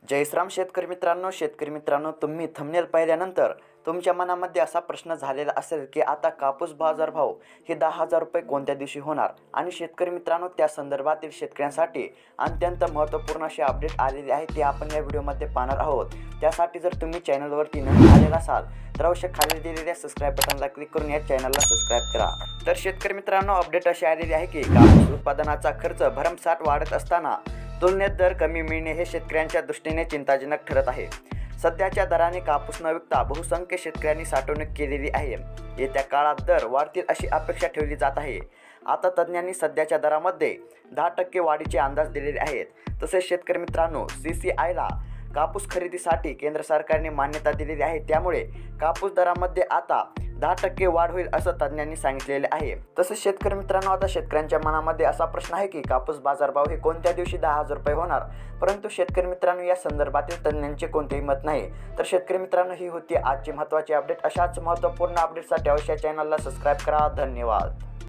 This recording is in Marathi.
जय श्रीराम शेतकरी मित्रांनो, तुम्ही थंबनेल पाहिल्यानंतर तुमच्या मनामध्ये असा प्रश्न झालेला असेल की आता कापूस बाजारभाव हे 10,000 रुपये कोणत्या दिवशी होणार आणि शेतकरी मित्रांनो त्या संदर्भातील शेतकऱ्यांसाठी अत्यंत महत्त्वपूर्ण असे अपडेट आलेले आहे ते आपण या व्हिडिओमध्ये पाहणार आहोत। त्यासाठी जर तुम्ही चॅनलवरती नवीन आलेला असाल तर अवश्य खाली दिलेल्या सबस्क्राईब बटनला क्लिक करून या चॅनलला सबस्क्राईब करा। तर शेतकरी मित्रांनो अपडेट अशी आलेली आहे की कापूस उत्पादनाचा खर्च भरमसाठ वाढत असताना तुलनेत दर कमी मिळणे हे शेतकऱ्यांच्या दृष्टीने चिंताजनक ठरत आहे। सध्याच्या दराने कापूस न विकता बहुसंख्य शेतकऱ्यांनी साठवणूक केलेली आहे। येत्या काळात दर वाढतील अशी अपेक्षा ठेवली जात आहे। आता तज्ज्ञांनी सध्याच्या दरामध्ये 10% वाढीचे अंदाज दिलेले आहेत। तसेच शेतकरी मित्रांनो CCIला कापूस खरेदीसाठी केंद्र सरकारने मान्यता दिलेली आहे, त्यामुळे कापूस दरामध्ये आता 10% वाढ होईल असं तज्ज्ञांनी सांगितलेले आहे। तसेच शेतकरी मित्रांनो आता शेतकऱ्यांच्या मनामध्ये असा प्रश्न आहे की कापूस बाजारभाव हे कोणत्या दिवशी 10,000 रुपये होणार, परंतु शेतकरी मित्रांनो या संदर्भातील तज्ज्ञांचे कोणतेही मत नाही। तर शेतकरी मित्रांनो ही होती आजची महत्त्वाची अपडेट। अशाच महत्त्वपूर्ण अपडेटसाठी अवश्य चॅनलला सबस्क्राईब करा। धन्यवाद।